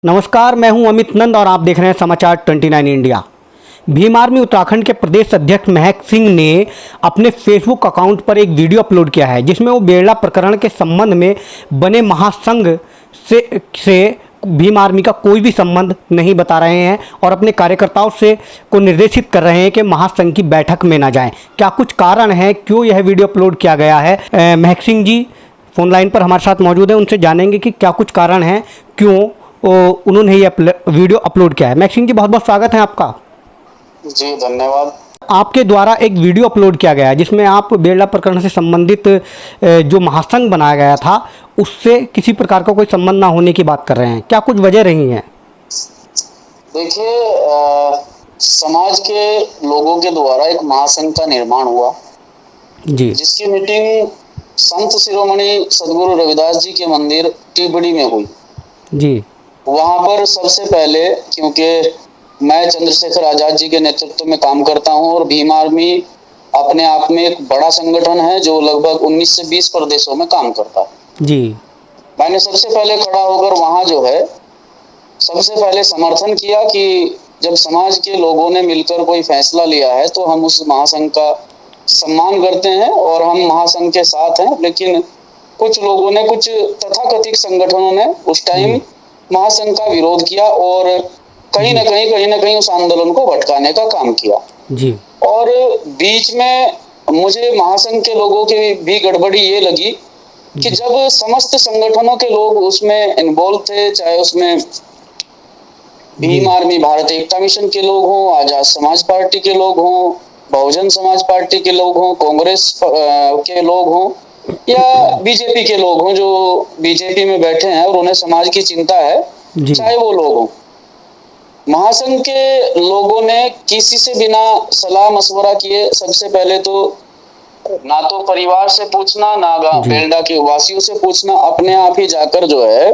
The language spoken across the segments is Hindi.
नमस्कार, मैं हूं अमित नंद और आप देख रहे हैं समाचार 29 इंडिया। भीम आर्मी उत्तराखंड के प्रदेश अध्यक्ष महक सिंह ने अपने फेसबुक अकाउंट पर एक वीडियो अपलोड किया है जिसमें वो बेरला प्रकरण के संबंध में बने महासंघ से भीम आर्मी का कोई भी संबंध नहीं बता रहे हैं और अपने कार्यकर्ताओं से को निर्देशित कर रहे हैं कि महासंघ की बैठक में ना जाएं। क्या कुछ कारण है क्यों यह वीडियो अपलोड किया गया है? महक सिंह जी फ़ोन लाइन पर हमारे साथ मौजूद हैं, उनसे जानेंगे कि क्या कुछ कारण है क्यों उन्होंने ये वीडियो अपलोड किया है। महक सिंह जी, बहुत बहुत स्वागत है आपका। जी धन्यवाद। आपके द्वारा एक वीडियो अपलोड किया गया है जिसमें आप बेरला प्रकरण से संबंधित जो महासंघ बनाया गया था उससे किसी प्रकार का कोई संबंध ना होने की बात कर रहे हैं। क्या कुछ वजह रही है? देखिए, समाज के लोगों के द्वारा एक महासंघ का निर्माण हुआ जी, जिसकी मीटिंग संत शिरोमणि सदगुरु रविदास जी के मंदिर टिबड़ी में हुई। जी, वहां पर सबसे पहले, क्योंकि मैं चंद्रशेखर आजाद जी के नेतृत्व में काम करता हूं और भीम आर्मी अपने आप में एक बड़ा संगठन है जो लगभग 19 से 20 प्रदेशों में काम करता है। जी, मैंने सबसे पहले खड़ा होकर वहां जो है सबसे पहले समर्थन किया कि जब समाज के लोगों ने मिलकर कोई फैसला लिया है तो हम उस महासंघ का सम्मान करते हैं और हम महासंघ के साथ हैं। लेकिन कुछ लोगों ने, कुछ तथाकथित संगठनों ने उस टाइम महासंघ का विरोध किया और कहीं ना कहीं उस आंदोलन को भटकाने का काम किया। जी, और बीच में मुझे महासंघ के लोगों की भी गड़बड़ी ये लगी कि जब समस्त संगठनों के लोग उसमें इन्वॉल्व थे, चाहे उसमें भीम आर्मी भारत एकता मिशन के लोग हों, आजाद समाज पार्टी के लोग हों, बहुजन समाज पार्टी के लोग हों, कांग्रेस के लोग हों या बीजेपी के लोग हों जो बीजेपी में बैठे हैं और उन्हें समाज की चिंता है, चाहे वो लोग हों, महासंघ के लोगों ने किसी से बिना सलाह मशवरा किए सबसे पहले तो ना तो परिवार से पूछना, ना बेलडा के वासियों से पूछना, अपने आप ही जाकर जो है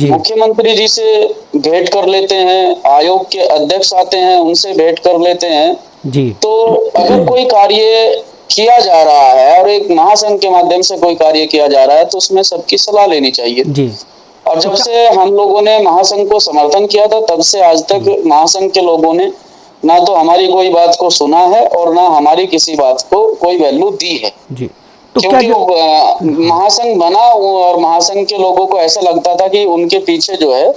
मुख्यमंत्री जी से भेंट कर लेते हैं, आयोग के अध्यक्ष आते हैं उनसे भेंट कर लेते हैं जी। तो अगर कोई कार्य किया जा रहा है और एक महासंघ के माध्यम से कोई कार्य किया जा रहा है तो उसमें सबकी सलाह लेनी चाहिए जी। और जब से हम लोगों ने महासंघ को समर्थन किया था तब से आज तक महासंघ के लोगों ने ना तो हमारी कोई बात को सुना है और ना हमारी किसी बात को कोई वैल्यू दी है जी। तो क्योंकि महासंघ बना और महासंघ के लोगों को ऐसा लगता था कि उनके पीछे जो है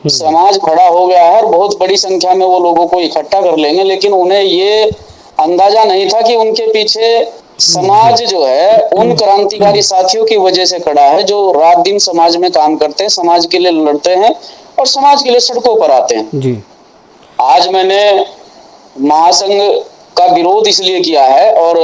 समाज खड़ा हो गया है और बहुत बड़ी संख्या में वो लोगों को इकट्ठा कर लेंगे, लेकिन उन्हें ये अंदाजा नहीं था कि उनके पीछे समाज जो है उन क्रांतिकारी साथियों की वजह से खड़ा है जो रात दिन समाज में काम करते हैं, समाज के लिए लड़ते हैं और समाज के लिए सड़कों पर आते हैं जी। आज मैंने महासंघ का विरोध इसलिए किया है और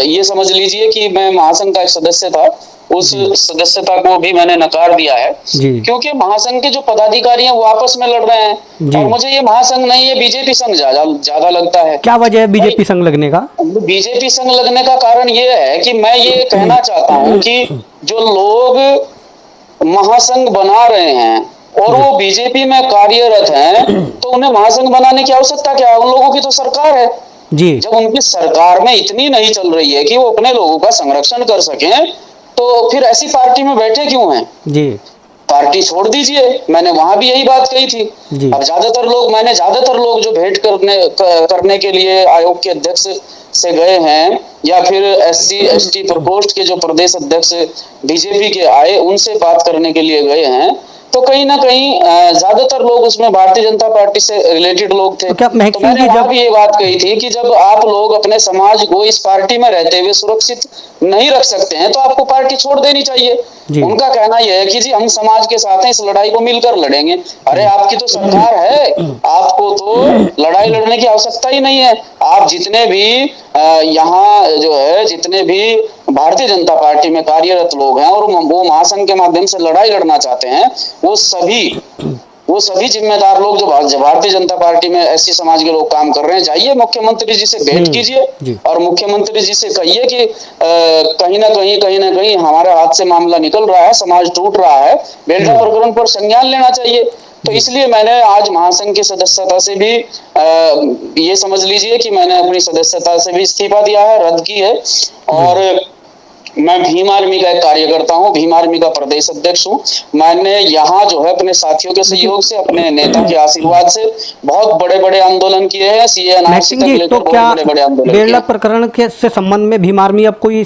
ये समझ लीजिए कि मैं महासंघ का एक सदस्य था, उस सदस्यता को भी मैंने नकार दिया है क्योंकि महासंघ के जो पदाधिकारी हैं वो आपस में लड़ रहे हैं और मुझे ये महासंघ नहीं, ये बीजेपी संघ ज्यादा लगता है। क्या वजह है बीजेपी संघ लगने का? बीजेपी संघ लगने का कारण ये है कि मैं ये कहना चाहता हूँ कि जो लोग महासंघ बना रहे हैं और वो बीजेपी में कार्यरत हैं तो उन्हें महासंघ बनाने की आवश्यकता क्या है? उन लोगों की तो सरकार है जी। जब उनकी सरकार में इतनी नहीं चल रही है कि वो अपने लोगों का संरक्षण कर सकें तो फिर ऐसी पार्टी में बैठे क्यों हैं जी? पार्टी छोड़ दीजिए। मैंने वहां भी यही बात कही थी। अब मैंने ज्यादातर लोग जो भेंट करने के लिए आयोग के अध्यक्ष से गए हैं या फिर SC ST प्रकोष्ठ के जो प्रदेश अध्यक्ष बीजेपी के आए उनसे बात करने के लिए गए हैं तो कहीं ना कहीं ज्यादातर लोग उसमें भारतीय जनता पार्टी से रिलेटेड लोग थे। तो मैंने वहां भी ये बात कही थी कि जब आप लोग अपने समाज को इस पार्टी में रहते हुए सुरक्षित नहीं रख सकते हैं तो आपको पार्टी छोड़ देनी चाहिए। उनका कहना यह है कि जी हम समाज के साथ हैं, इस लड़ाई को मिलकर लड़ेंगे। अरे आपकी तो सरकार है, आपको तो लड़ाई लड़ने की आवश्यकता ही नहीं है। आप जितने भी यहाँ जो है जितने भी भारतीय जनता पार्टी में कार्यरत लोग हैं और वो महासंघ के माध्यम से लड़ाई लड़ना चाहते हैं वो सभी जिम्मेदार लोग जो भारतीय जनता पार्टी में SC समाज के लोग काम कर रहे हैं, जाइए मुख्यमंत्री जी से भेंट कीजिए और मुख्यमंत्री जी से कहिए कि कहीं ना कहीं हमारे हाथ से मामला निकल रहा है, समाज टूट रहा है, बेलडा प्रकरण पर संज्ञान लेना चाहिए। तो इसलिए मैंने आज महासंघ की सदस्यता से भी ये समझ लीजिए कि मैंने अपनी सदस्यता से भी इस्तीफा दिया है, रद्द की है और मैं भीम आर्मी का एक कार्यकर्ता हूँ, भीम आर्मी का प्रदेश अध्यक्ष हूँ। मैंने यहाँ जो है अपने साथियों के सहयोग से, अपने नेता के आशीर्वाद से बहुत बड़े बड़े आंदोलन किए हैं, सीए एनआरसी मैक्सिंग तक जी, लेकर तो बहुत क्या बड़े बड़े आंदोलन किए बेरला हैं। प्रकरण के से संबंध में भीम आर्मी अब कोई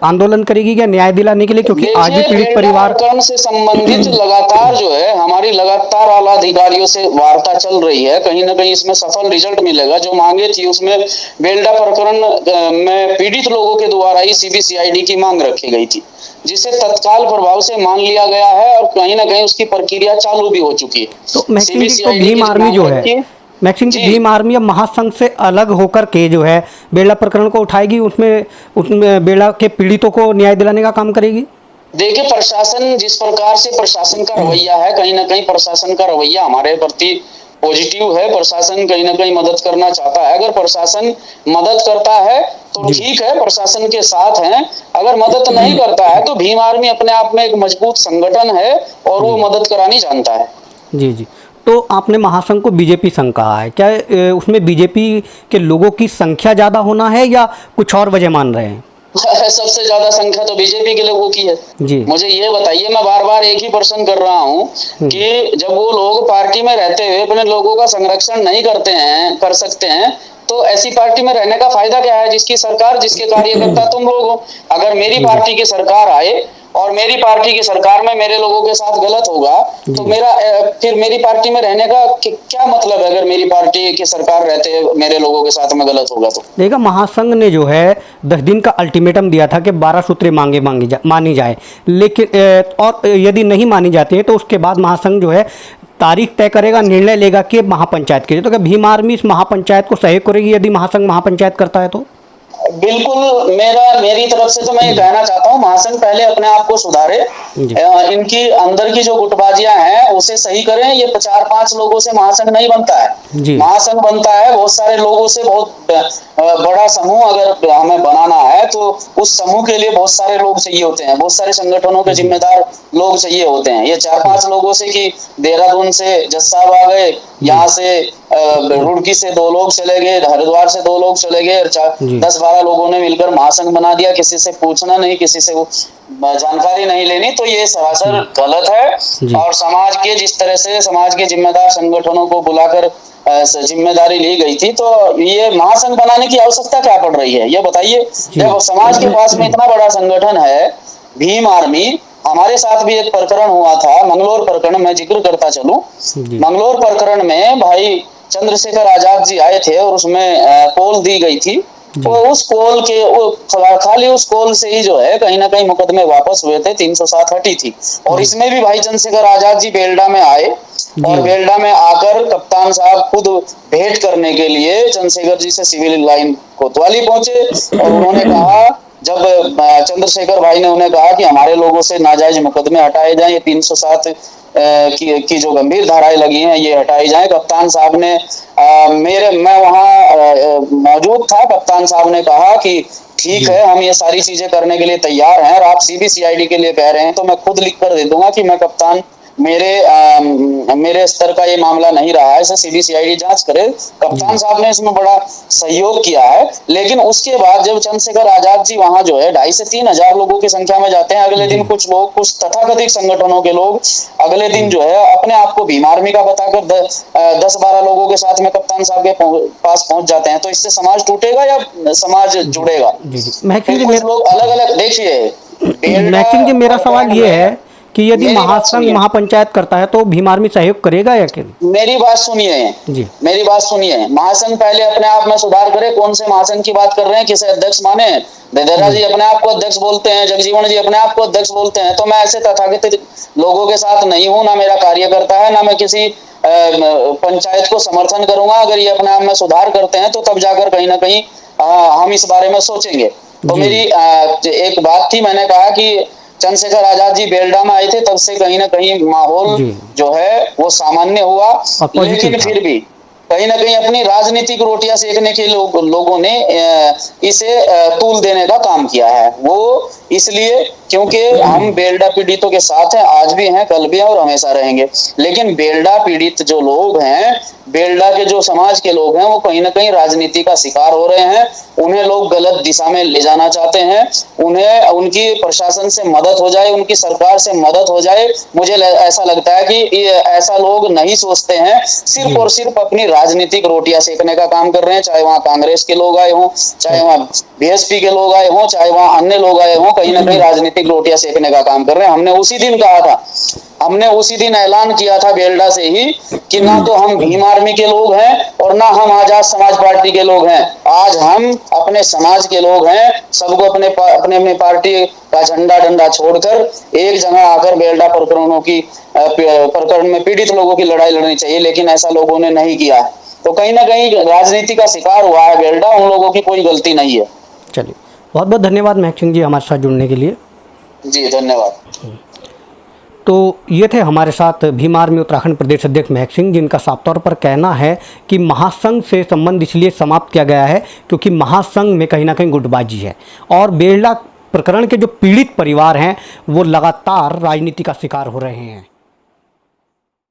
आंदोलन करेगी क्या न्याय दिलाने के लिए, क्योंकि आज भी देखिए, पीड़ित बेरला परिवार। प्रकरण से संबंधित लगातार जो है हमारी लगातार आला अधिकारियों से वार्ता चल रही है, कहीं ना कहीं इसमें सफल रिजल्ट मिलेगा। जो मांगे थी उसमें बेरला प्रकरण में पीड़ित लोगों के द्वारा ही सीबीसीआईडी की मांग रखी गई थी, जिसे तत्काल प्रभाव से मान लिया गया है और कहीं ना कहीं उसकी प्रक्रिया चालू भी हो चुकी है। तो मैक्सिंग जी, तो सीबीसीआईडी भीम की आर्मी मांग जो है, रखी है। मैक्सिंग जी, जी, भीम आर्मी अब महासंघ से अलग होकर के जो है बेरला प्रकरण को उठाएगी, उसमें उसमें बेरला के पीड़ितों को न्याय दिलाने का काम करेगी। देखिए, प्रशासन जिस प्रकार से प्रशासन का रवैया है, कहीं ना कहीं प्रशासन का रवैया हमारे प्रति पॉजिटिव है। प्रशासन कहीं ना कहीं मदद करना चाहता है। अगर प्रशासन मदद करता है तो जी ठीक है, प्रशासन के साथ हैं। अगर मदद नहीं करता है तो भीम आर्मी अपने आप में एक मजबूत संगठन है और वो जी मदद करानी जानता है। जी जी। तो आपने महासंघ को बीजेपी संघ कहा है, क्या उसमें बीजेपी के लोगों की संख्या ज़्यादा होना है या कुछ और वजह मान रहे हैं? सबसे ज्यादा संख्या तो बीजेपी के लोगों की है। जी मुझे ये बताइए, मैं बार बार एक ही प्रश्न कर रहा हूँ कि जब वो लोग पार्टी में रहते हुए अपने लोगों का संरक्षण नहीं करते हैं, कर सकते हैं, तो ऐसी पार्टी में रहने का फायदा क्या है जिसकी सरकार, जिसके कार्यकर्ता तुम लोग हो। अगर मेरी जी पार्टी की सरकार आए और मेरी पार्टी की सरकार में मेरे लोगों के साथ गलत होगा तो जी। मेरा फिर मेरी पार्टी में रहने का क्या मतलब है? अगर मेरी पार्टी की सरकार रहते मेरे लोगों के साथ में गलत होगा तो। देखा, महासंघ ने जो है 10 दिन का अल्टीमेटम दिया था कि 12 सूत्रें मानी जाए, लेकिन और यदि नहीं मानी जाती है तो उसके बाद महासंघ जो है तारीख तय करेगा, निर्णय लेगा कि महापंचायत के लिए। तो क्या भीम आर्मी इस महापंचायत को सहयोग करेगी यदि महासंघ महापंचायत करता है तो? बिल्कुल, मेरी तरफ से तो मैं ये कहना चाहता हूँ, महासंघ पहले अपने आप को सुधारे। जी इनकी अंदर की जो गुटबाजियां हैं उसे सही करें। ये 4-5 लोगों से महासंघ नहीं बनता है। जी महासंघ बनता है बहुत सारे लोगों से। बहुत बड़ा समूह अगर हमें बनाना है तो उस समूह के लिए बहुत सारे लोग चाहिए होते हैं, बहुत सारे संगठनों के जिम्मेदार लोग चाहिए होते हैं। ये 4-5 लोगों से कि देहरादून से जज साहब आ गए, यहाँ से रुड़की से 2 लोग चले गए, हरिद्वार से 2 लोग चले गए, 10-12 लोगों ने मिलकर महासंघ बना दिया। किसी से पूछना नहीं, किसी से जानकारी नहीं लेनी, तो ये सरासर गलत है। और समाज के जिस तरह से समाज के जिम्मेदार संगठनों को बुलाकर जिम्मेदारी ली गई थी, तो ये महासंघ बनाने की आवश्यकता क्या पड़ रही है ये बताइए। जब समाज के पास में इतना बड़ा संगठन है भीम आर्मी। हमारे साथ भी एक प्रकरण हुआ था, मंगलोर प्रकरण, मैं जिक्र करता चलूं। मंगलोर प्रकरण में भाई चंद्रशेखर आजाद जी आए थे और उसमें पोल दी गई थी। तो उस पोल के खाली उस पोल से ही जो है कहीं ना कहीं मुकदमे वापस हुए थे, 307 हटी थी। और इसमें भी भाई चंद्रशेखर आजाद जी बेल्डा में आए और बेल्डा में आकर कप्तान साहब खुद भेंट करने के लिए चंद्रशेखर जी से सिविल लाइन कोतवाली पहुंचे और उन्होंने कहा, जब चंद्रशेखर भाई ने उन्हें कहा कि हमारे लोगों से नाजायज मुकदमे हटाए जाएं, ये 307 की जो गंभीर धाराएं लगी हैं ये हटाई जाएं। कप्तान साहब ने मैं वहां मौजूद था। कप्तान साहब ने कहा कि ठीक है, हम ये सारी चीजें करने के लिए तैयार हैं और आप सीबीसीआईडी के लिए कह रहे हैं तो मैं खुद लिख कर दे दूंगा कि मैं कप्तान, मेरे स्तर का ये मामला नहीं रहा है, इसे सीबीसीआईडी जांच करे। कप्तान साहब ने इसमें बड़ा सहयोग किया है। लेकिन उसके बाद जब चंद्रशेखर आजाद जी वहां जो है 2,500 से 3,000 लोगों की संख्या में जाते हैं, अगले दिन कुछ लोग, कुछ तथाकथित संगठनों के लोग अगले दिन जो है अपने आप को भीम आर्मी का बताकर 10-12 लोगों के साथ में कप्तान साहब के पास पहुंच जाते हैं। तो इससे समाज टूटेगा या समाज जुड़ेगा? कुछ लोग अलग अलग, देखिए मैक्सिंग जी, मेरा सवाल ये है कि यदि महासंघ महापंचायत करता है तो भीम आर्मी सहयोग करेगा या क्या? मेरी बात सुनिए जी, मेरी बात सुनिए। महासंघ पहले अपने आप में सुधार करे। कौन से महासंघ की बात कर रहे हैं? किसे अध्यक्ष माने? देदेरा जी अपने आप को अध्यक्ष बोलते हैं, जगजीवन जी अपने आप को अध्यक्ष बोलते हैं। तो मैं ऐसे तथाकथित लोगों के साथ नहीं हूं, ना मेरा कार्यकर्ता है, ना मैं किसी पंचायत को समर्थन करूंगा। अगर ये अपने आप में सुधार करते हैं तो तब जाकर कहीं ना कहीं हम इस बारे में सोचेंगे। तो मेरी एक बात थी, मैंने कहा कि चंद्रशेखर आजाद जी बेल्डा में आए थे, तब से कहीं ना कहीं माहौल जो है वो सामान्य हुआ। लेकिन फिर भी कहीं ना कहीं अपनी राजनीतिक रोटियां सेकने के लोगों ने इसे तूल देने का काम किया है। वो इसलिए क्योंकि हम बेलडा पीड़ितों के साथ हैं, आज भी हैं, कल भी हैं और हमेशा रहेंगे। लेकिन बेलडा पीड़ित जो लोग हैं, बेलडा के जो समाज के लोग हैं, वो कहीं ना कहीं राजनीति का शिकार हो रहे हैं। उन्हें लोग गलत दिशा में ले जाना चाहते हैं। उन्हें उनकी प्रशासन से मदद हो जाए, उनकी सरकार से मदद हो जाए। मुझे ऐसा लगता है कि ऐसा लोग नहीं सोचते हैं, सिर्फ और सिर्फ अपनी राजनीतिक रोटियां सेकने का काम कर रहे हैं। चाहे वहां कांग्रेस के लोग आए हों, चाहे वहां बीएसपी के लोग आए हों, चाहे वहां अन्य लोग आए हों, कहीं ना कहीं राजनीतिक रोटियां सेकने का काम कर रहे हैं। हमने उसी दिन कहा था, हमने उसी दिन ऐलान किया था बेलडा से ही कि ना तो हम भीम आर्मी के लोग हैं और ना हम आजाद समाज पार्टी के लोग हैं। आज हम अपने समाज के लोग हैं। सबको अपने अपने पार्टी का झंडा डंडा छोड़कर एक जगह आकर बेलडा प्रकरण में पीड़ित लोगों की लड़ाई लड़नी चाहिए, लेकिन ऐसा लोगों ने नहीं किया। तो कहीं ना कहीं राजनीति का शिकार हुआ है बेलडा, उन लोगों की कोई गलती नहीं है। चलिए, बहुत बहुत धन्यवाद महक सिंह जी हमारे साथ जुड़ने के लिए। जी धन्यवाद। तो ये थे हमारे साथ भीम आर्मी उत्तराखंड प्रदेश अध्यक्ष महक सिंह, जिनका साफ तौर पर कहना है कि महासंघ से संबंध इसलिए समाप्त किया गया है क्योंकि महासंघ में कहीं ना कहीं गुटबाजी है और बेलडा प्रकरण के जो पीड़ित परिवार हैं वो लगातार राजनीति का शिकार हो रहे हैं।